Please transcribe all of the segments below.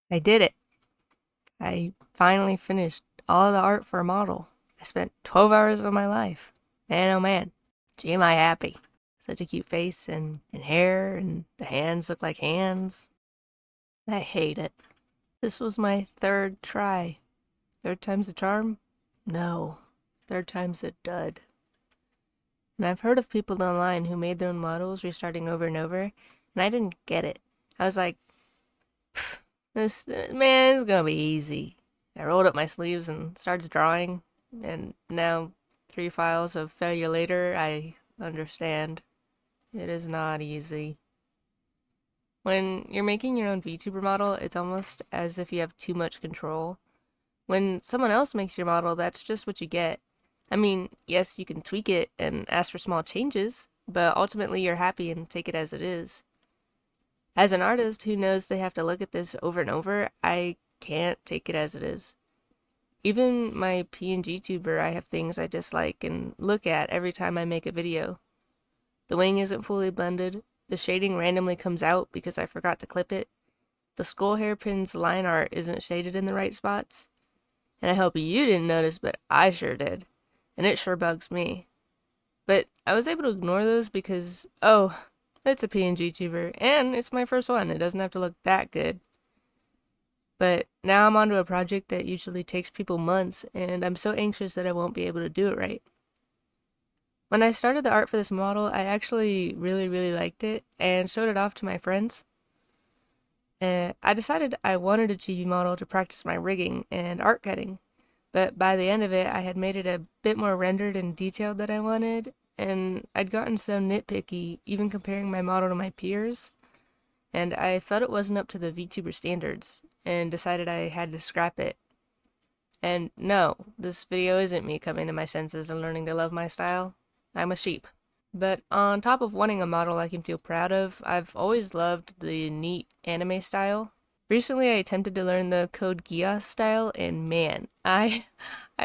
I did it. I finally finished all of the art for a model. I spent 12 hours of my life. Man, oh man. Gee, am I happy. Such a cute face and hair, and the hands look like hands. I hate it. This was my third try. Third time's a charm? No. Third time's a dud. And I've heard of people online who made their own models restarting over and over, and I didn't get it. I was like, this, man, it's gonna be easy. I rolled up my sleeves and started drawing, and now, 3 files of failure later, I understand. It is not easy. When you're making your own VTuber model, it's almost as if you have too much control. When someone else makes your model, that's just what you get. I mean, yes, you can tweak it and ask for small changes, but ultimately you're happy and take it as it is. As an artist who knows they have to look at this over and over, I can't take it as it is. Even my PNG tuber, I have things I dislike and look at every time I make a video. The wing isn't fully blended, the shading randomly comes out because I forgot to clip it, the skull hairpin's line art isn't shaded in the right spots, and I hope you didn't notice, but I sure did, and it sure bugs me. But I was able to ignore those because, oh, it's a PNG tuber, and it's my first one, it doesn't have to look that good. But now I'm onto a project that usually takes people months, and I'm so anxious that I won't be able to do it right. When I started the art for this model, I actually really liked it and showed it off to my friends. And I decided I wanted a chibi model to practice my rigging and art cutting, but by the end of it, I had made it a bit more rendered and detailed than I wanted, and I'd gotten so nitpicky, even comparing my model to my peers, and I felt it wasn't up to the VTuber standards, and decided I had to scrap it. And no, this video isn't me coming to my senses and learning to love my style. I'm a sheep. But on top of wanting a model I can feel proud of, I've always loved the neat anime style. Recently, I attempted to learn the Code Geass style, and man, I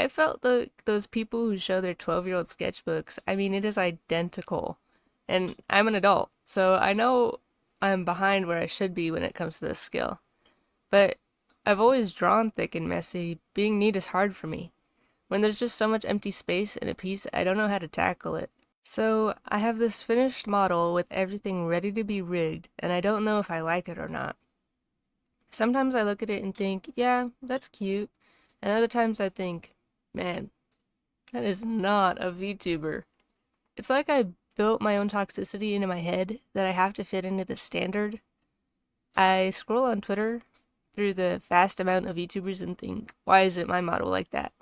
felt those people who show their 12-year-old sketchbooks. I mean, it is identical. And I'm an adult, so I know I'm behind where I should be when it comes to this skill. But I've always drawn thick and messy. Being neat is hard for me. When there's just so much empty space in a piece, I don't know how to tackle it. So I have this finished model with everything ready to be rigged, and I don't know if I like it or not. Sometimes I look at it and think, yeah, that's cute, and other times I think, man, that is not a VTuber. It's like I built my own toxicity into my head that I have to fit into the standard. I scroll on Twitter through the vast amount of VTubers and think, why isn't my model like that?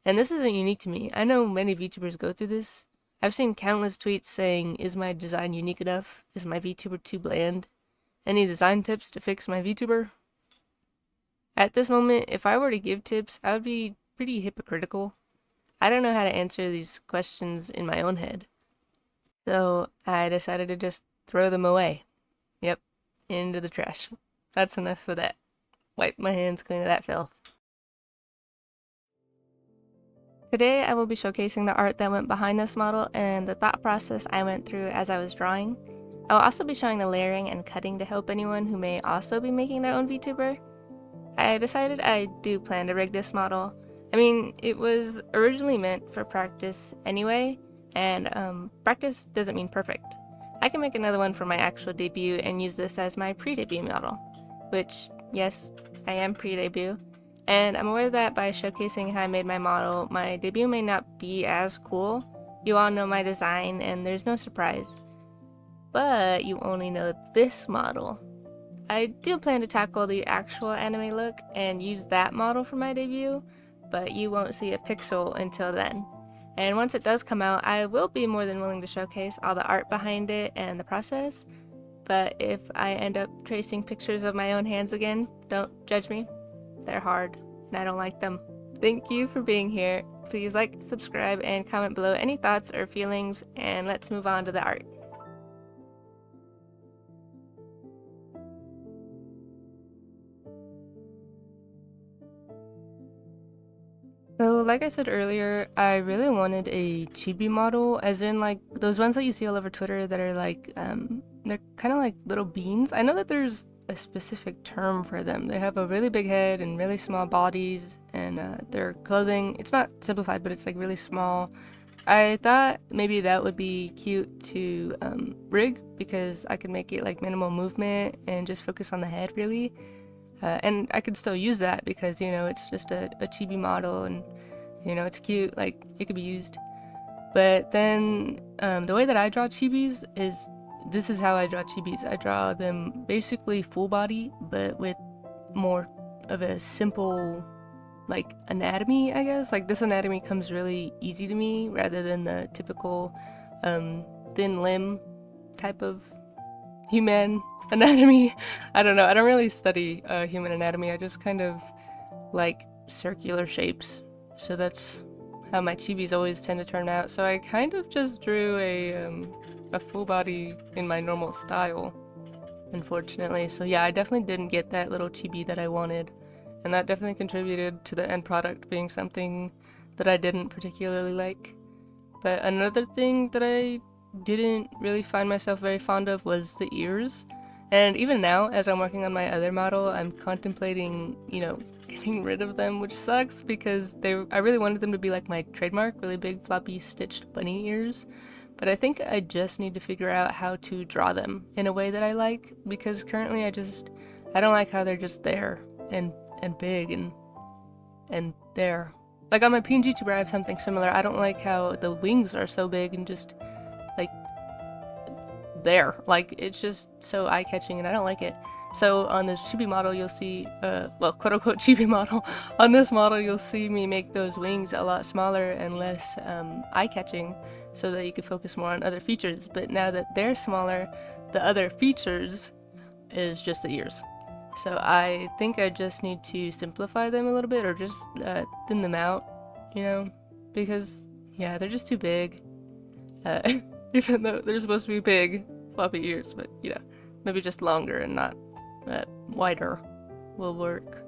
And this isn't unique to me. I know many VTubers go through this. I've seen countless tweets saying, is my design unique enough? Is my VTuber too bland? Any design tips to fix my VTuber? At this moment, if I were to give tips, I would be pretty hypocritical. I don't know how to answer these questions in my own head. So I decided to just throw them away. Yep, into the trash. That's enough of that. Wipe my hands clean of that filth. Today I will be showcasing the art that went behind this model and the thought process I went through as I was drawing. I will also be showing the layering and cutting to help anyone who may also be making their own VTuber. I decided I do plan to rig this model. I mean, it was originally meant for practice anyway, and practice doesn't mean perfect. I can make another one for my actual debut and use this as my pre-debut model, which, yes, I am pre-debut. And I'm aware that by showcasing how I made my model, my debut may not be as cool. You all know my design and there's no surprise. But you only know this model. I do plan to tackle the actual anime look and use that model for my debut, but you won't see a pixel until then. And once it does come out, I will be more than willing to showcase all the art behind it and the process. But if I end up tracing pictures of my own hands again, don't judge me. They're hard, and I don't like them. Thank you for being here. Please like, subscribe, and comment below any thoughts or feelings, and let's move on to the art. So, like I said earlier, I really wanted a chibi model, as in like those ones that you see all over Twitter that are like, they're kind of like little beans. I know that there's a specific term for them. They have a really big head and really small bodies, and their clothing, it's not simplified, but it's like really small. I thought maybe that would be cute to rig, because I could make it like minimal movement and just focus on the head really. And I could still use that because, you know, it's just a chibi model and, you know, it's cute, like it could be used. But then the way that I draw chibis is, this is how I draw chibis. I draw them basically full body, but with more of a simple like anatomy, I guess. Like this anatomy comes really easy to me rather than the typical thin limb type of human anatomy. I don't know, I don't really study human anatomy. I just kind of like circular shapes, so that's how my chibis always tend to turn out. So I kind of just drew a full body in my normal style, unfortunately. So yeah, I definitely didn't get that little chibi that I wanted. And that definitely contributed to the end product being something that I didn't particularly like. But another thing that I didn't really find myself very fond of was the ears. And even now, as I'm working on my other model, I'm contemplating, you know, getting rid of them, which sucks because I really wanted them to be like my trademark, really big floppy stitched bunny ears. But I think I just need to figure out how to draw them in a way that I like, because currently I don't like how they're just there and big and there. Like on my PNG tuber I have something similar. I don't like how the wings are so big and just like there. Like it's just so eye-catching and I don't like it. So on this chibi model you'll see, well, quote-unquote chibi model, on this model you'll see me make those wings a lot smaller and less eye-catching so that you can focus more on other features. But now that they're smaller, the other features is just the ears. So I think I just need to simplify them a little bit, or just thin them out, you know, because yeah, they're just too big. Even though they're supposed to be big, floppy ears, but you know, maybe just longer and not wider will work.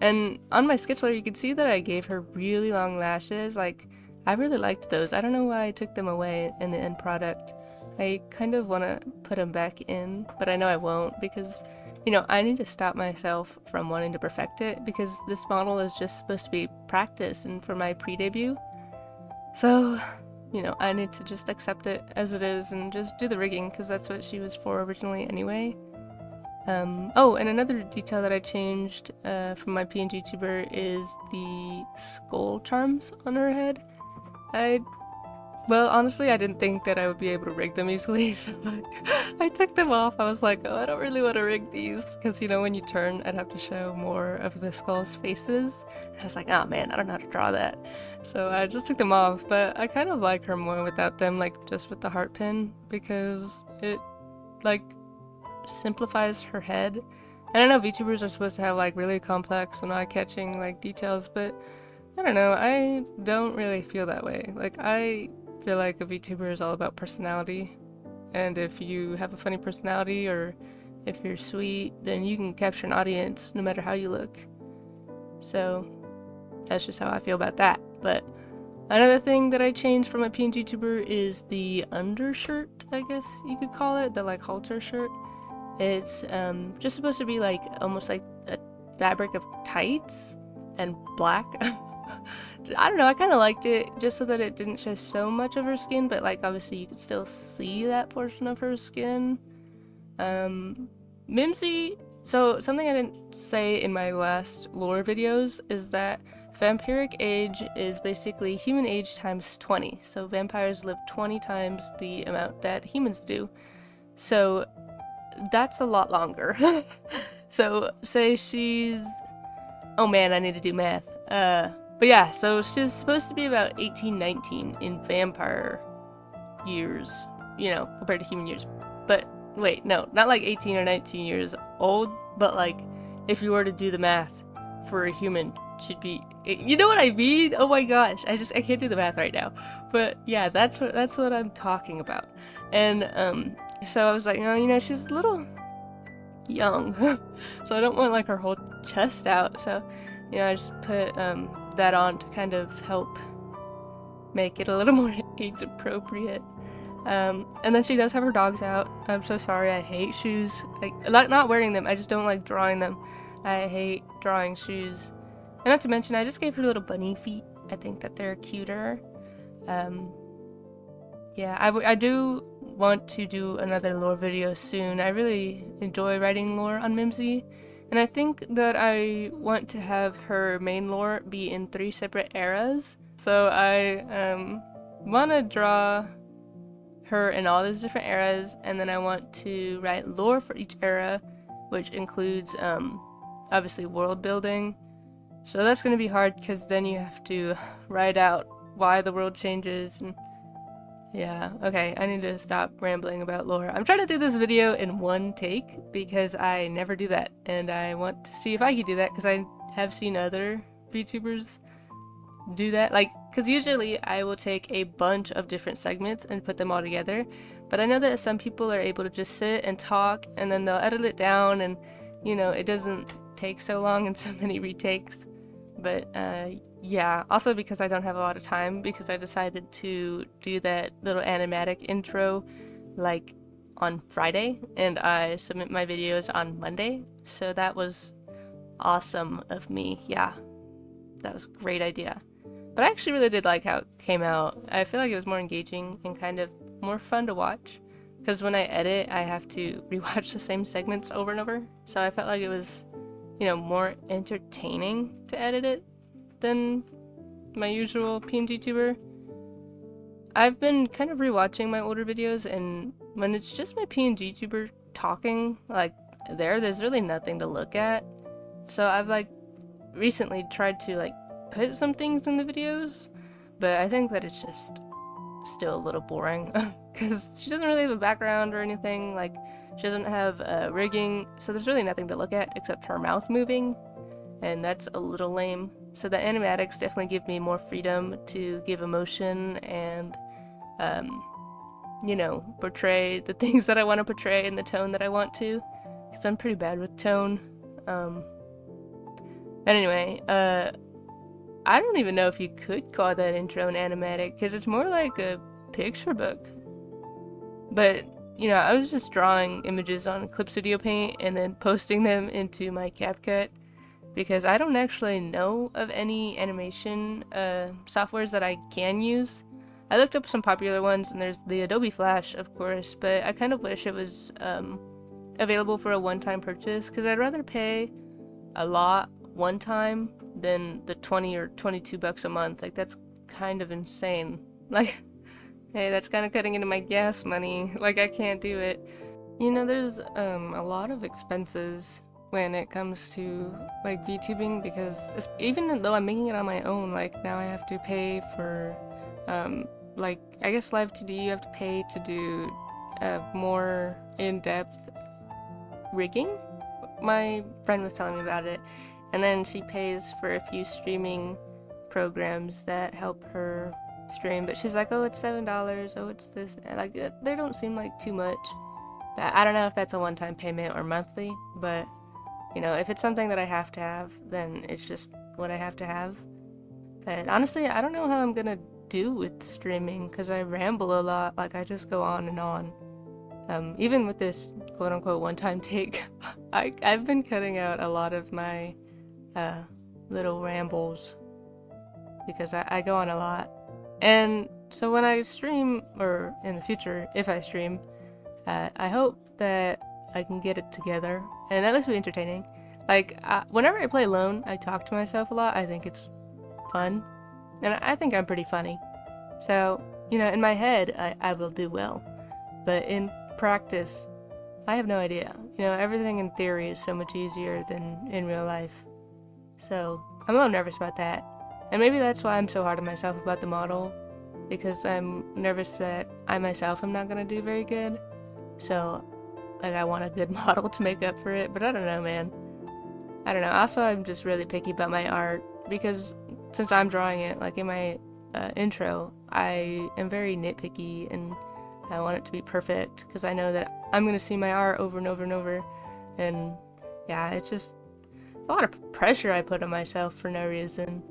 And on my sketch layer, you can see that I gave her really long lashes. Like, I really liked those. I don't know why I took them away in the end product. I kind of want to put them back in, but I know I won't because, you know, I need to stop myself from wanting to perfect it because this model is just supposed to be practice and for my pre-debut. So, you know, I need to just accept it as it is and just do the rigging because that's what she was for originally anyway. Oh, and another detail that I changed from my PNG tuber is the skull charms on her head. Well, honestly, I didn't think that I would be able to rig them easily, so I took them off. I was like, oh, I don't really want to rig these, because, you know, when you turn, I'd have to show more of the skull's faces. And I was like, oh man, I don't know how to draw that. So I just took them off, but I kind of like her more without them, like, just with the heart pin, because it, like, simplifies her head. And I know VTubers are supposed to have, like, really complex and eye-catching, like, details, but I don't know, I don't really feel that way. Like, I feel like a VTuber is all about personality, and if you have a funny personality or if you're sweet, then you can capture an audience no matter how you look. So that's just how I feel about that. But another thing that I changed from my PNG tuber is the undershirt, I guess you could call it, the like halter shirt. It's just supposed to be like almost like a fabric of tights and black. I don't know, I kind of liked it just so that it didn't show so much of her skin, but like obviously you could still see that portion of her skin. Mimsy, so something I didn't say in my last lore videos is that vampiric age is basically human age times 20. So vampires live 20 times the amount that humans do. So that's a lot longer. So say she's, oh man, I need to do math. But yeah, so she's supposed to be about 18, 19 in vampire years, you know, compared to human years. But wait, no, not like 18 or 19 years old, but like if you were to do the math for a human, she'd be, you know what I mean? Oh my gosh, I can't do the math right now. But yeah, that's what I'm talking about. And so I was like, oh, you know, she's a little young, so I don't want like her whole chest out. So, you know, I just put that on to kind of help make it a little more age appropriate. And then she does have her dogs out. I'm so sorry, I hate shoes. Like, not wearing them, I just don't like drawing them. I hate drawing shoes. And not to mention, I just gave her little bunny feet. I think that they're cuter. Yeah, I do want to do another lore video soon. I really enjoy writing lore on Mimsy. And I think that I want to have her main lore be in 3 separate eras. So I want to draw her in all those different eras, and then I want to write lore for each era, which includes obviously world building. So that's going to be hard because then you have to write out why the world changes. And yeah, okay, I need to stop rambling about lore. I'm trying to do this video in one take because I never do that, and I want to see if I can do that because I have seen other VTubers do that. Like, because usually I will take a bunch of different segments and put them all together, but I know that some people are able to just sit and talk and then they'll edit it down, and you know, it doesn't take so long and so many retakes. But yeah, also because I don't have a lot of time, because I decided to do that little animatic intro like on Friday and I submit my videos on Monday, so that was awesome of me. Yeah, that was a great idea. But I actually really did like how it came out. I feel like it was more engaging and kind of more fun to watch, because when I edit I have to rewatch the same segments over and over, so I felt like it was, you know, more entertaining to edit it than my usual PNG tuber. I've been kind of rewatching my older videos, and when it's just my PNG tuber talking, like there's really nothing to look at. So I've like recently tried to like put some things in the videos, but I think that it's just still a little boring because she doesn't really have a background or anything. Like, she doesn't have rigging, so there's really nothing to look at except her mouth moving, and that's a little lame. So the animatics definitely give me more freedom to give emotion and you know, portray the things that I want to portray in the tone that I want to, because I'm pretty bad with tone. Anyway, I don't even know if you could call that intro an animatic, because it's more like a picture book. But, you know, I was just drawing images on Clip Studio Paint and then posting them into my CapCut, because I don't actually know of any animation softwares that I can use. I looked up some popular ones, and there's the Adobe Flash, of course, but I kind of wish it was available for a one-time purchase, because I'd rather pay a lot one time than the 20 or 22 bucks a month. Like, that's kind of insane. Like, hey, that's kind of cutting into my gas money. Like, I can't do it. You know, there's a lot of expenses when it comes to like VTubing, because even though I'm making it on my own, like now I have to pay for like, I guess LIVE2d you have to pay to do more in-depth rigging. My friend was telling me about it, and then she pays for a few streaming programs that help her stream, but she's like, oh, it's $7, oh, it's this, and like, they don't seem like too much. But I don't know if that's a one-time payment or monthly, but you know, if it's something that I have to have, then it's just what I have to have. But honestly, I don't know how I'm gonna do with streaming, because I ramble a lot. Like, I just go on and on. Even with this quote-unquote one-time take, I've been cutting out a lot of my little rambles, because I go on a lot. And so when I stream, or in the future, if I stream, I hope that I can get it together and at least be entertaining. Like, whenever I play alone, I talk to myself a lot. I think it's fun, and I think I'm pretty funny. So, you know, in my head, I will do well, but in practice, I have no idea. You know, everything in theory is so much easier than in real life. So, I'm a little nervous about that. And maybe that's why I'm so hard on myself about the model, because I'm nervous that I myself am not gonna do very good. So, like, I want a good model to make up for it, but I don't know, man. I don't know. Also, I'm just really picky about my art, because since I'm drawing it, like in my intro, I am very nitpicky, and I want it to be perfect, because I know that I'm going to see my art over and over and over, and yeah, it's just a lot of pressure I put on myself for no reason.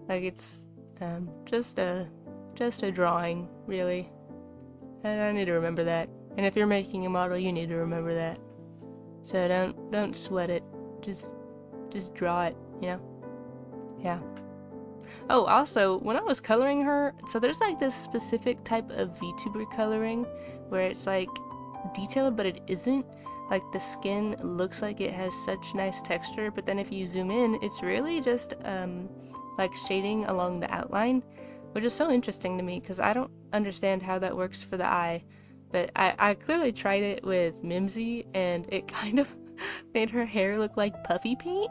Like, it's just a drawing, really. And I need to remember that. And if you're making a model, you need to remember that. So don't sweat it. Just draw it, you know? Yeah. Oh, also, when I was coloring her, so there's like this specific type of VTuber coloring where it's like detailed, but it isn't. Like the skin looks like it has such nice texture, but then if you zoom in, it's really just like shading along the outline, which is so interesting to me because I don't understand how that works for the eye. But I clearly tried it with Mimsy, and it kind of made her hair look like puffy paint.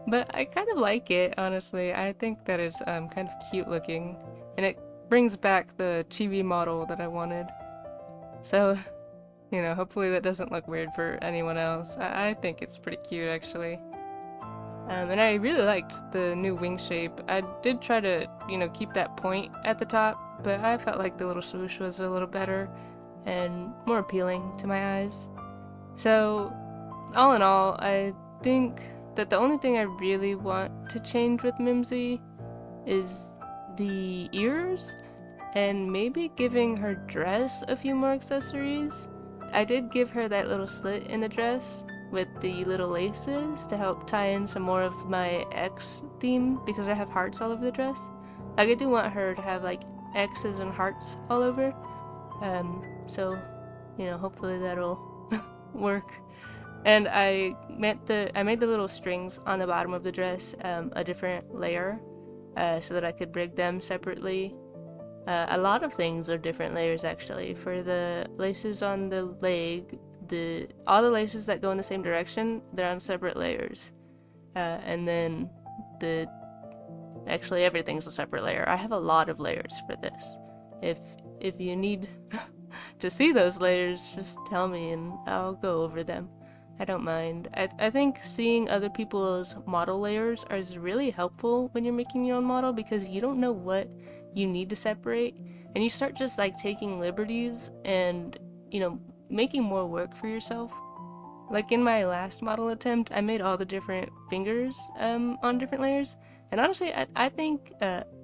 But I kind of like it, honestly. I think that is kind of cute looking, and it brings back the chibi model that I wanted. So, you know, hopefully that doesn't look weird for anyone else. I think it's pretty cute, actually. And I really liked the new wing shape. I did try to, you know, keep that point at the top, but I felt like the little swoosh was a little better and more appealing to my eyes. So, all in all, I think that the only thing I really want to change with Mimsy is the ears and maybe giving her dress a few more accessories. I did give her that little slit in the dress with the little laces to help tie in some more of my X theme because I have hearts all over the dress. Like I do want her to have like X's and hearts all over. So, you know, hopefully that'll work. And I made the little strings on the bottom of the dress a different layer so that I could rig them separately. A lot of things are different layers actually. For the laces on the leg, all the laces that go in the same direction, they're on separate layers. And then actually everything's a separate layer. I have a lot of layers for this. If you need to see those layers, just tell me and I'll go over them. I don't mind. I think seeing other people's model layers is really helpful when you're making your own model because you don't know what you need to separate and you start just like taking liberties and, you know, making more work for yourself. Like in my last model attempt, I made all the different fingers on different layers, and honestly, I think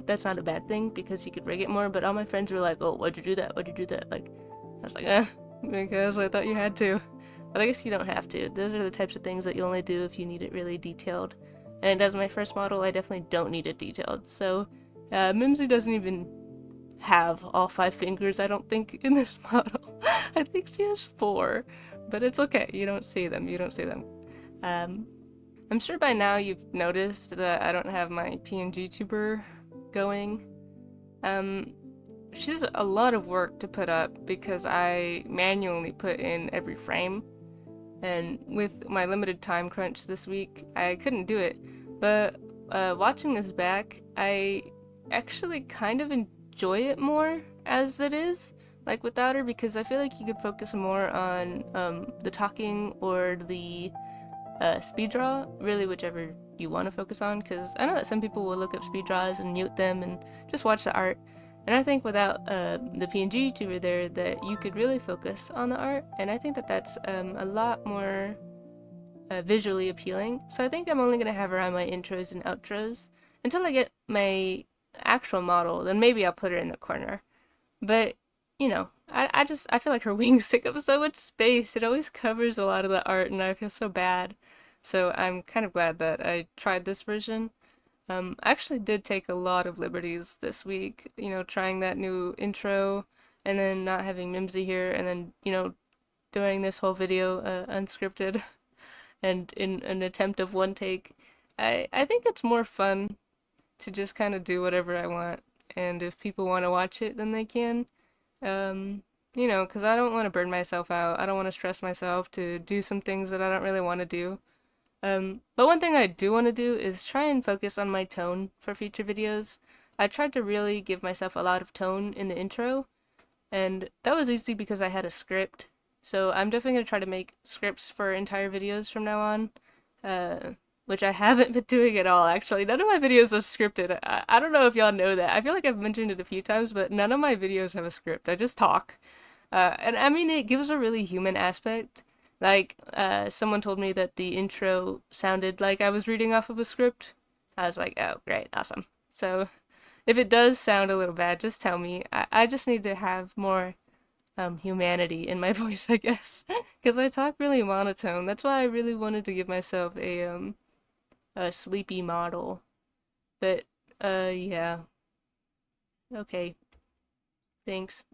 that's not a bad thing because you could rig it more, but all my friends were like, oh, why'd you do that? Why'd you do that? Like, I was like, because I thought you had to. But I guess you don't have to. Those are the types of things that you only do if you need it really detailed. And as my first model, I definitely don't need it detailed. So, Mimsy doesn't even have all 5 fingers, I don't think, in this model. I think she has 4. But it's okay. You don't see them. You don't see them. I'm sure by now you've noticed that I don't have my PNG tuber going. She's a lot of work to put up because I manually put in every frame. And with my limited time crunch this week, I couldn't do it. But watching this back, I actually kind of enjoy it more as it is, like without her, because I feel like you could focus more on the talking or the speed draw, really whichever you want to focus on, because I know that some people will look up speed draws and mute them and just watch the art. And I think without the PNG tuber there, that you could really focus on the art, and I think that that's a lot more visually appealing. So I think I'm only going to have her on my intros and outros until I get my actual model, then maybe I'll put her in the corner. But, you know, I feel like her wings take up so much space. It always covers a lot of the art, and I feel so bad. So I'm kind of glad that I tried this version. I actually did take a lot of liberties this week, you know, trying that new intro, and then not having Mimsy here, and then, you know, doing this whole video unscripted, and in an attempt of one take. I think it's more fun to just kind of do whatever I want, and if people want to watch it, then they can. You know, because I don't want to burn myself out. I don't want to stress myself to do some things that I don't really want to do. But one thing I do want to do is try and focus on my tone for future videos. I tried to really give myself a lot of tone in the intro, and that was easy because I had a script. So I'm definitely going to try to make scripts for entire videos from now on, which I haven't been doing at all, actually. None of my videos are scripted. I don't know if y'all know that. I feel like I've mentioned it a few times, but none of my videos have a script. I just talk. And I mean, it gives a really human aspect. Like, someone told me that the intro sounded like I was reading off of a script. I was like, oh, great, awesome. So, if it does sound a little bad, just tell me. I just need to have more humanity in my voice, I guess. Because I talk really monotone. That's why I really wanted to give myself a sleepy model. But, yeah. Okay. Thanks.